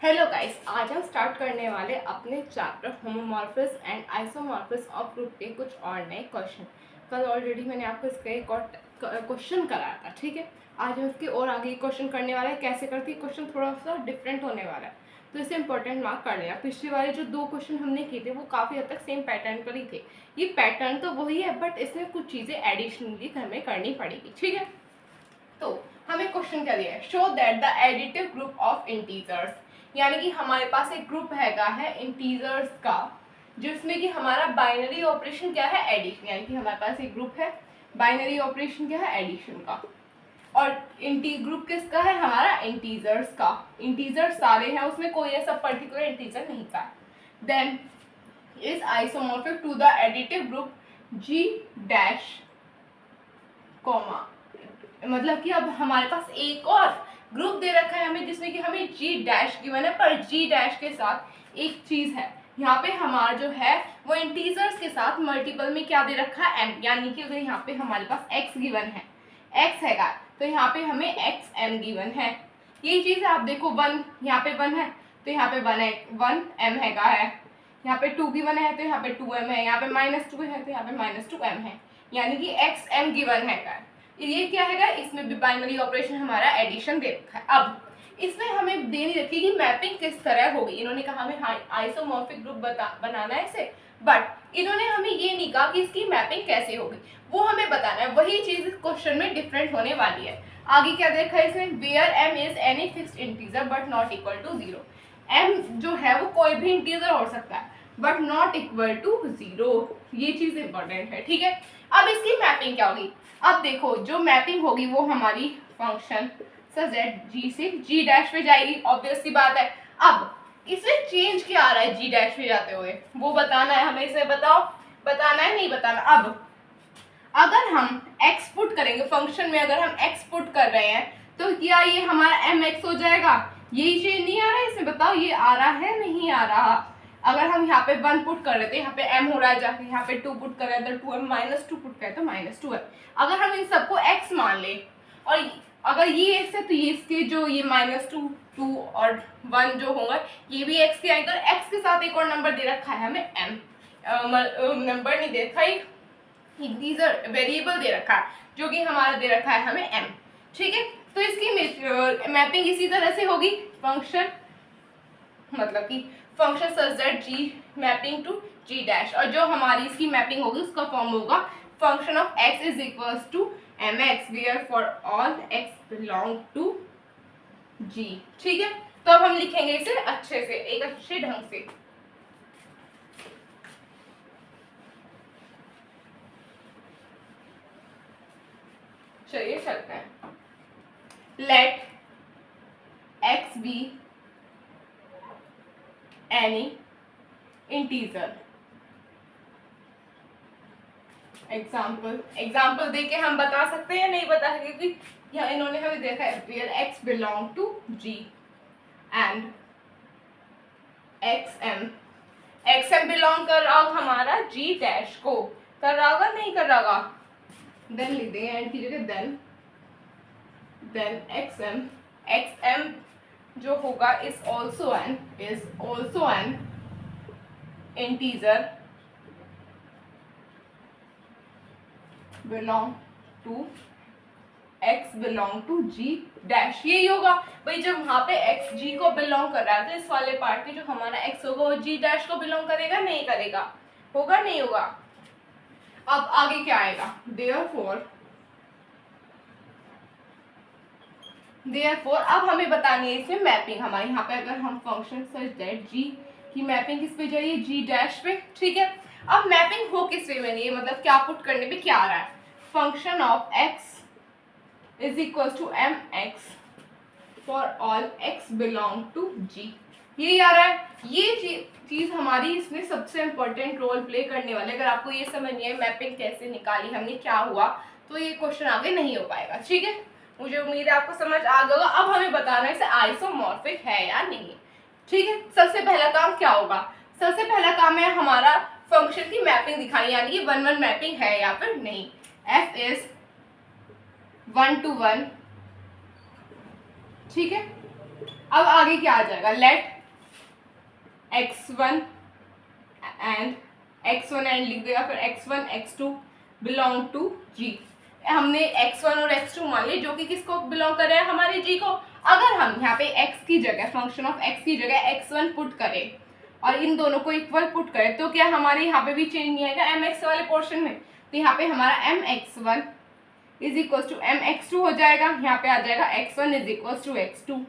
Hello guys, आज हम start करने वाले अपने चैप्टर होमोमॉर्फिस एंड आइसोमॉर्फिस ऑफ ग्रुप के कुछ और नए क्वेश्चन। कल ऑलरेडी मैंने आपको इसका एक और क्वेश्चन कराया था, ठीक है। आज हम इसके और आगे क्वेश्चन करने वाले हैं। कैसे करती है क्वेश्चन थोड़ा सा डिफरेंट होने वाला है, तो इसे इंपॉर्टेंट मार्क कर लेना। पिछली वाले जो दो क्वेश्चन हमने किए थे वो काफ़ी हद तक सेम पैटर्न पर ही थे। ये पैटर्न तो वही है, बट इसमें कुछ चीज़ें एडिशनली हमें करनी पड़ेगी, ठीक है। तो हमें क्वेश्चन क्या दिया है, show that the additive group of integers, यानी कि हमारे पास एक ग्रुप है इंटीजर्स का, जिसमें कि हमारा बाइनरी ऑपरेशन क्या है, एडिशन। यानी कि हमारे पास एक ग्रुप है, बाइनरी ऑपरेशन क्या है, एडिशन का। और ग्रुप किसका है, हमारा इंटीजर्स का। इंटीजर्स सारे हैं, उसमें कोई ऐसा पर्टिकुलर इंटीजर नहीं था। Then is isomorphic to the additive group G dash comma, मतलब कि अब हमारे पास एक और ग्रुप दे रखा है हमें, जिसमें कि हमें जी डैश गिवन है, पर जी डैश के साथ एक चीज है। यहाँ पे हमारा जो है वो इंटीजर्स के साथ मल्टीपल में क्या दे रखा है, एम। यानी कि अगर यहाँ पे हमारे पास एक्स गिवन है, एक्स हैगा, तो यहाँ पे हमें एक्स एम गिवन है। ये चीज आप देखो, वन यहाँ पे वन है तो यहाँ पे वन है, वन एम हैगा है। यहाँ पे टू गिवन है तो यहाँ पे टू एम है। यहाँ पे -2 है तो यहाँ पे -2 एम है। यानी कि एक्स एम गिवन है। ये क्या है, इसमें भी बाइनरी ऑपरेशन हमारा एडिशन दे रखा है। अब इसमें हमें देनी रखी कि मैपिंग किस तरह होगी। इन्होंने कहा हमें आइसोमॉर्फिक ग्रुप बनाना है इसे, बट इन्होंने हमें ये नहीं कहा कि इसकी मैपिंग कैसे होगी, वो हमें बताना है। वही चीज क्वेश्चन में डिफरेंट होने वाली है। आगे क्या देखा है इसमें, where M is any fixed integer but not equal to 0। M जो है वो कोई भी इंटीजर हो सकता है, बट नॉट इक्वल टू 0। ये चीज इंपॉर्टेंट है, ठीक है। अब इसकी मैपिंग क्या होगी, अब देखो जो मैपिंग होगी वो हमारी फंक्शन जेड जी से जी डैश पे जाएगी, ऑब्वियस सी बात है। अब इसमें चेंज क्या आ रहा है जी डैश पे जाते हुए, वो बताना है हमें। इसे बताओ, बताना है नहीं बताना। अब अगर हम x पुट करेंगे फंक्शन में, अगर हम x पुट कर रहे हैं तो क्या ये हमारा mx हो जाएगा। यही चेंज नहीं आ रहा है इसमें, बताओ ये आ रहा है नहीं आ रहा। अगर हम यहाँ पे 1 पुट कर रहे थे, यहाँ पे m हो रहा है, जाके यहाँ पे 2 पुट कर रहे हैं तो 2m, -2 पुट करें तो -2m। अगर हम इन सबको x मान ले, और अगर ये x है तो ये इसके जो ये -2, 2 और 1 जो होंगे ये भी x के आएंगे। x के साथ एक और नंबर दे रखा है हमें m, नंबर नहीं दे रखा, इंटीजर वेरिएबल दे रखा है जो कि हमारा दे रखा है हमें m, ठीक है। तो इसकी मैपिंग इसी तरह से होगी, फंक्शन मतलब कि function such that g mapping to g dash, और जो हमारी इसकी मैपिंग होगी उसका फॉर्म होगा function of x is equals to mx where for all x belong to g, ठीक है। तो अब हम लिखेंगे इसे अच्छे से, एक अच्छे ढंग से। चलिए चलते हैं। Let x be any integer. Example देके हम बता सकते हैं, नहीं बता सकते, क्योंकि यहाँ इन्होंने हमें देखा है where x belong to g and xm belong कर रहा होगा हमारा g डैश को, कर रहा होगा नहीं कर रहा होगा, देन लिख देंगे एंड की जगह देन xm जो होगा is also an integer belong to x belong to g dash. यही होगा भाई, जब वहां पे x g को बिलोंग कर रहा है तो इस वाले पार्ट में जो हमारा x होगा वो g डैश को बिलोंग करेगा नहीं करेगा, होगा नहीं होगा। अब आगे क्या आएगा, देयरफॉर अब हमें बतानी है इसमें मैपिंग हमारी। यहाँ पे अगर हम फंक्शन सच दैट g की मैपिंग किस पे जाइए, g डैश पे, ठीक है। अब मैपिंग हो किस वे में, ये मतलब क्या पुट करने पे क्या आ रहा है, function of x is equal to mx for all x belong to g, यही आ रहा है। ये चीज हमारी इसमें सबसे इंपॉर्टेंट रोल प्ले करने वाले। अगर आपको ये समझ नहीं है मैपिंग कैसे निकाली हमने, क्या हुआ, तो ये क्वेश्चन आगे नहीं हो पाएगा, ठीक है। मुझे उम्मीद है आपको समझ आ गया होगा। अब हमें बताना है इसे आइसोमॉर्फिक है या नहीं, ठीक है। सबसे पहला काम क्या होगा, सबसे पहला काम है हमारा फंक्शन की मैपिंग दिखानी, यानी कि 1-1 मैपिंग है या फिर नहीं। f इज 1 to 1, ठीक है। अब आगे क्या आ जाएगा, late x1 and x1 and लिख देगा, फिर x1 x2 belong to g। हमने x1 और x2 मान ली जो कि किसको बिलोंग कर रहे हैं, हमारे g को। अगर हम यहाँ पे x की जगह, फंक्शन ऑफ x की जगह x1 पुट करें और इन दोनों को इक्वल पुट करें तो क्या हमारे यहाँ पे भी चेंज नहीं आएगा mx वाले पोर्शन में। तो यहाँ पे हमारा mx1 is equal to mx2 हो जाएगा, यहाँ पे आ जाएगा x1 is equal to x2।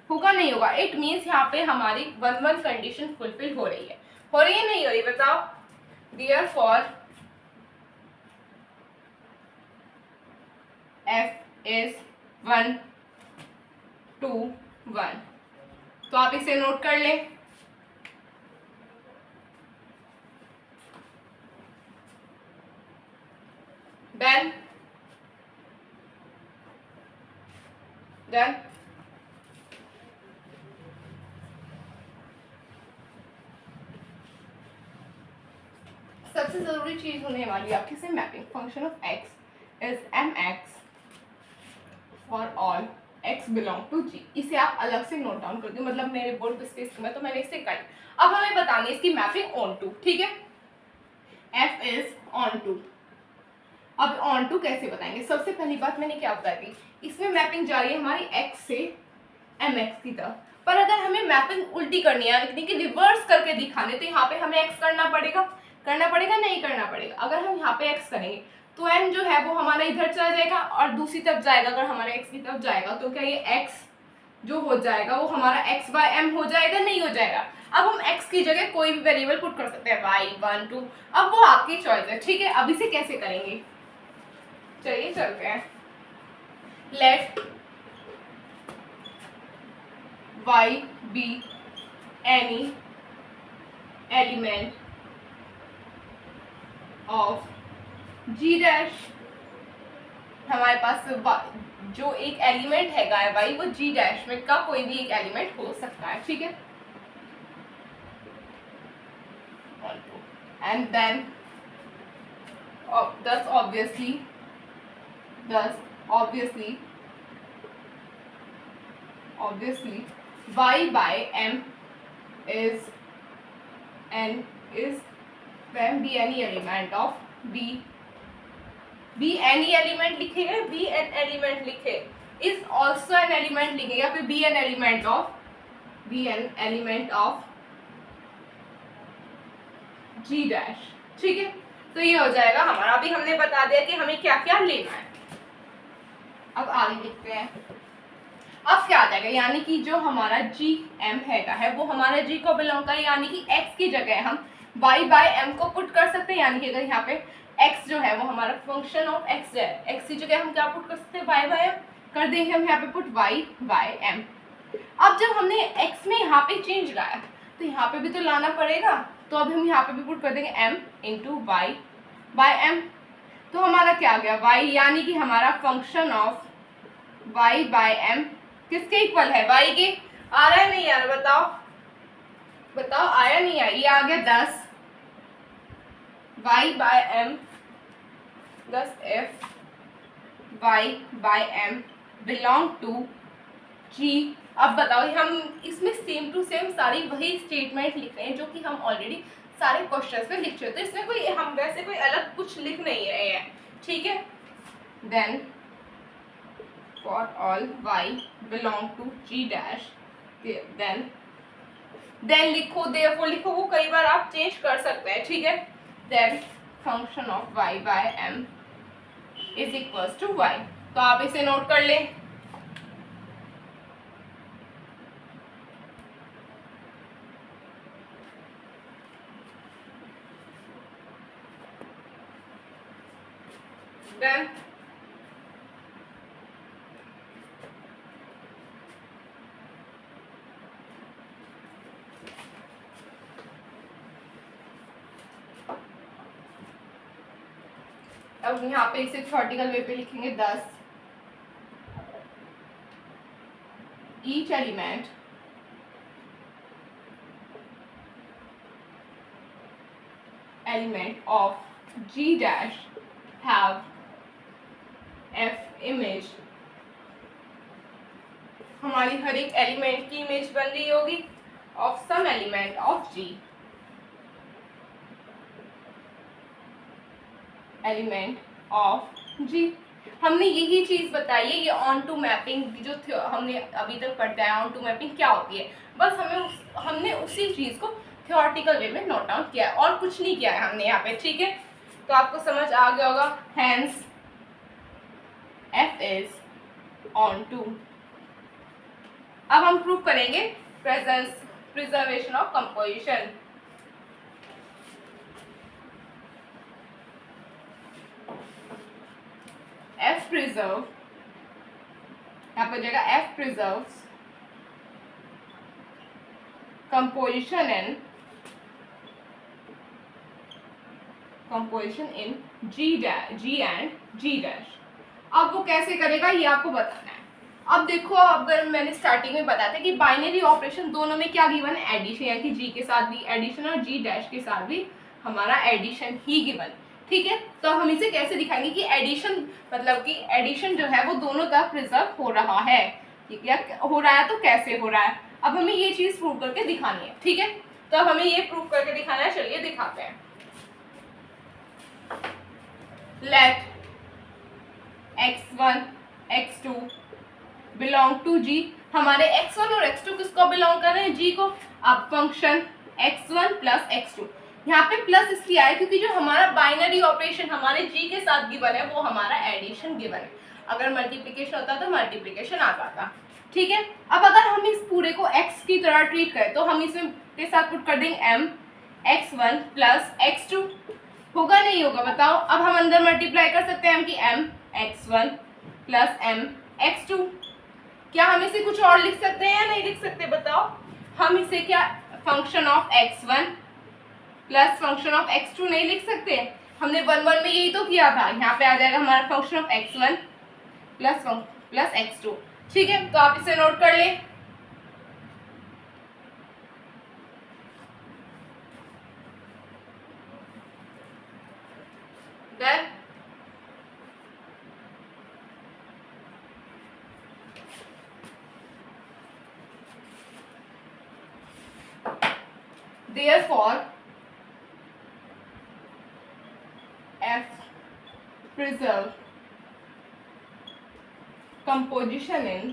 होगा नहीं होगा, इट मीन्स यहाँ पे हमारी 1 कंडीशन फुलफिल हो रही है, हो रही है नहीं हो रही बताओ। Therefore f is 1 2 1। तो आप इसे नोट कर ले। Done done. सबसे जरूरी चीज होने वाली आपकी से mapping, function of x is mx for all x belong to g। इसे आप अलग से नोट डाउन कर दो, मतलब मेरे बोर्ड पे स्पेस में तो मैंने इसे कर। अब हमें बतानी है इसकी मैपिंग ऑन टू, ठीक है। f is onto. अब ऑन टू कैसे बताएंगे, सबसे पहली बात मैंने क्या बताई थी, इसमें मैपिंग जा रही है हमारी x से mx की तरफ। पर अगर हमें मैपिंग उल्टी करनी है, यानी कि रिवर्स करके दिखाने, तो यहाँ पे हमें x करना पड़ेगा नहीं करना पड़ेगा। अगर हम यहाँ पे x करेंगे तो m जो है वो हमारा इधर चला जाएगा और दूसरी तरफ जाएगा। अगर हमारे x की तरफ जाएगा तो क्या ये x जो हो जाएगा वो हमारा x बाय m हो जाएगा, नहीं हो जाएगा। अब हम x की जगह कोई भी वेरिएबल पुट कर सकते हैं, y 1 2, अब वो आपकी चॉइस है, ठीक है। अब इसे कैसे करेंगे, चलिए चलते हैं। Let y be any element of g dash. हमारे पास जो एक एलिमेंट है y वो g डैश में का कोई भी एक एलिमेंट हो सकता है, ठीक है। And then thus obviously y by m is when be any element of be any element लिखेगा, be an element लिखे, is also an element लिखेगा, फिर be an element of g dash, ठीक है। तो ये हो जाएगा हमारा। अभी हमने बता दिया कि हमें क्या क्या लेना है। अब आगे देखते हैं। अब क्या आ जाएगा, यानी कि जो हमारा जी एम है वो हमारा जी को बिलोंग कर, यानी कि x की जगह हम y बाय m को पुट कर सकते हैं। यानी कि अगर यहाँ पे x जो है वो हमारा फंक्शन ऑफ x है, x की जगह हम क्या पुट कर सकते हैं, y बाय m कर देंगे हम यहाँ पे पुट y बाय m। अब जब हमने x में यहाँ पे चेंज लाया तो यहाँ पे भी तो लाना पड़ेगा, तो अब हम यहाँ पे भी पुट कर देंगे m into y by m। तो हमारा क्या आ गया, y, यानी कि हमारा function of y by m किसके इक्वल है, y के। आ रहा है नहीं यार, बताओ आया नहीं आया, ये आ गया 10 y by m 10 f y by m belong to g। अब बताओ, हम इसमें सेम टू सेम सारी वही स्टेटमेंट लिख रहे हैं जो कि हम ऑलरेडी सारे क्वेश्चंस में लिख चुके, तो इसमें कोई हम वैसे कोई अलग कुछ लिख नहीं रहे हैं, ठीक है। Then for all y belong to g dash, then लिखो, therefore लिखो, वो कई बार आप चेंज कर सकते हैं, ठीक है। then function of y by m is equals to y। तो आप इसे नोट कर ले। then अब यहाँ पे इसे थ्योरेटिकल वे पे लिखेंगे 10 each element of G dash have f image हमारी हर एक एलिमेंट की इमेज बन रही होगी of some element of G, element of G. हमने यही चीज बताई है, ये ऑन टू मैपिंग जो हमने अभी तक पढ़ा है, ऑन टू मैपिंग क्या होती है, बस हमने उसी चीज को थ्योरेटिकल वे में नोट डाउन किया है और कुछ नहीं किया है हमने यहाँ पे, ठीक है। तो आपको समझ आ गया होगा, hence F is onto. अब हम प्रूव करेंगे preservation of composition. F preserve, यहाँ पर जाएगा F preserves composition in G and G dash। अब वो कैसे करेगा ये आपको बताना है। अब देखो, अगर मैंने स्टार्टिंग में बताया था कि बाइनरी ऑपरेशन दोनों में क्या गिवन है, एडिशन, यानी कि G के साथ भी एडिशन और G डैश के साथ भी हमारा एडिशन ही गिवन, ठीक है। तो हम इसे कैसे दिखाएंगे कि एडिशन, मतलब कि एडिशन जो है वो दोनों तरफ प्रिजर्व हो रहा है, या हो रहा है तो कैसे हो रहा है। अब हमें ये चीज प्रूव करके दिखानी है, ठीक है। तो हमें ये प्रूव करके दिखाना है, चलिए दिखाते हैं। Let x1 x2 belong to G। हमारे x1 और x2 किसको बिलोंग कर रहे हैं, G को। अब फंक्शन x1 प्लस x2, यहाँ पे प्लस इसलिए आया क्योंकि जो हमारा बाइनरी ऑपरेशन हमारे G के साथ गिवन है वो हमारा एडिशन गिवन है। अगर मल्टीप्लिकेशन होता तो मल्टीप्लिकेशन आ जाता, ठीक है। अब अगर हम इस पूरे को x की तरह ट्रीट करें तो हम इसमें के साथ पुट कर देंगे m x1 प्लस x2, होगा नहीं होगा बताओ। अब हम अंदर मल्टीप्लाई कर सकते हैं m की m x1 plus m x2। क्या हम इसे कुछ और लिख सकते हैं या नहीं लिख सकते बताओ। हम इसे क्या function of x1 plus function of x2 नहीं लिख सकते। हमने 1 में यही तो किया था। यहाँ पे आ जाएगा हमारा function of x1 plus x2, ठीक है। तो आप इसे नोट कर लें। Done. Therefore, F preserve composition in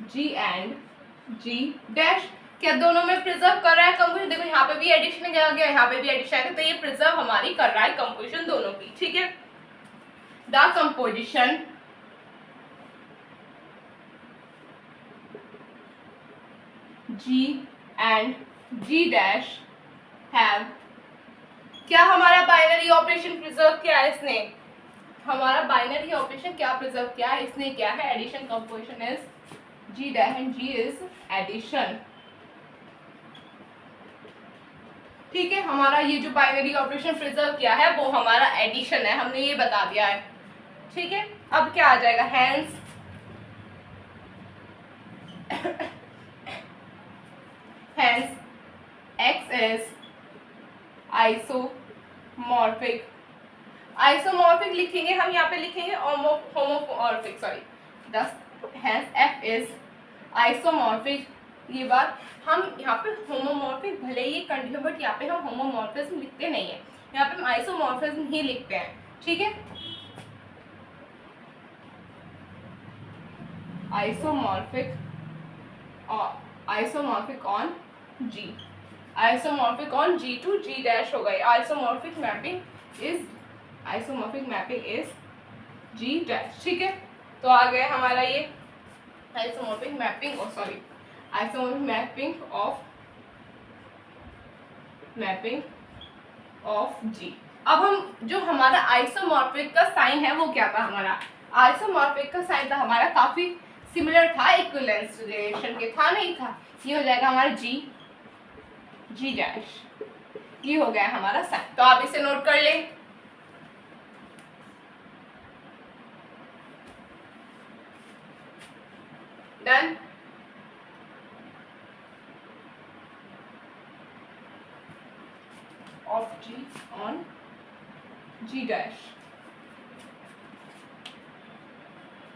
G and G dash। क्या दोनों में प्रिजर्व कर रहा है कंपोजिशन। देखो यहाँ पे भी एडिशन गया, यहाँ पे भी एडिशन है, तो ये प्रिजर्व हमारी कर रहा है कंपोजिशन दोनों की, ठीक है। The composition G and G dash have, क्या हमारा बाइनरी ऑपरेशन प्रिजर्व किया है इसने, हमारा बाइनरी ऑपरेशन क्या प्रिजर्व किया है इसने, क्या है addition. Composition is G dash and G is addition, ठीक है। हमारा ये जो बाइनरी ऑपरेशन प्रिजर्व किया है वो हमारा एडिशन है, हमने ये बता दिया है, ठीक है। अब क्या आ जाएगा, hence hence x is isomorphic. Isomorphic लिखेंगे हम, यहाँ पे लिखेंगे होमोमॉर्फिक, सॉरी। दस हेंस f is आइसोमॉर्फिक। ये बात हम यहाँ पे होमोमॉर्फिक भले ही कंटिन्यू, बट यहाँ पे हम होमोमॉर्फिज्म लिखते नहीं है, यहाँ पे हम आइसोमॉर्फिज्म ही लिखते हैं, ठीक है। Isomorphic on G, isomorphic on G to G dash हो गए। Isomorphic mapping is G dash, ठीक है। तो आ गया हमारा ये isomorphic mapping, isomorphic mapping of G। अब हम जो हमारा आइसोमॉर्फिक का साइन है वो क्या था, हमारा आइसोमॉर्फिक का साइन था हमारा काफी सिमिलर था इक्विवेलेंस रिलेशन के, था नहीं था। ये हो जाएगा हमारा G डैश, ये हो गया हमारा साइन। तो आप इसे नोट कर लें। Done. Of G on G dash.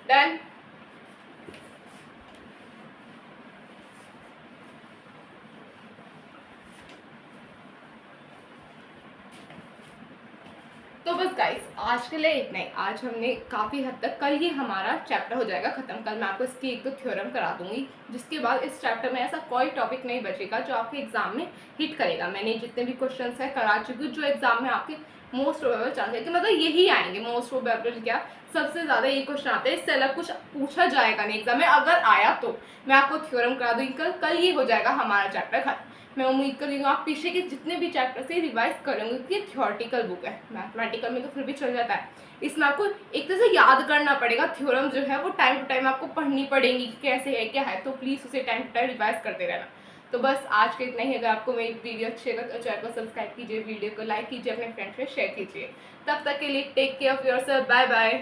Done. तो बस गाइस आज के लिए इतना ही। आज हमने काफ़ी हद तक, कल ही हमारा चैप्टर हो जाएगा ख़त्म। कल मैं आपको इसकी एक दो थ्योरम करा दूंगी, जिसके बाद इस चैप्टर में ऐसा कोई टॉपिक नहीं बचेगा जो आपके एग्जाम में हिट करेगा। मैंने जितने भी क्वेश्चन है करा चुकी हूँ जो एग्जाम में आपके मोस्ट प्रोबेबल चांस है कि मतलब यही आएंगे। मोस्ट प्रोबेबल क्या, सबसे ज़्यादा ये क्वेश्चन आते हैं, इससे अलग कुछ पूछा जाएगा नहीं एग्जाम में। अगर आया तो मैं आपको थ्योरम करा दूंगी कल। कल ये हो जाएगा हमारा चैप्टर खत्म। मैं उम्मीद कर रही हूँ आप पीछे के जितने भी चैप्टर से रिवाइज करेंगे, क्योंकि थ्योरेटिकल बुक है। मैथमेटिकल में तो फिर भी चल जाता है, इसमें आपको एक तरह से याद करना पड़ेगा। थ्योरम जो है वो टाइम टू टाइम आपको पढ़नी पड़ेगी कि कैसे है क्या है, तो प्लीज़ उसे टाइम टू टाइम रिवाइज करते रहना। तो बस आज के इतना ही। अगर आपको मेरी वीडियो अच्छी लगे तो चैनल को सब्सक्राइब कीजिए, वीडियो को लाइक कीजिए, अपने फ्रेंड्स में शेयर कीजिए। तब तक के लिए take care of yourself, bye bye.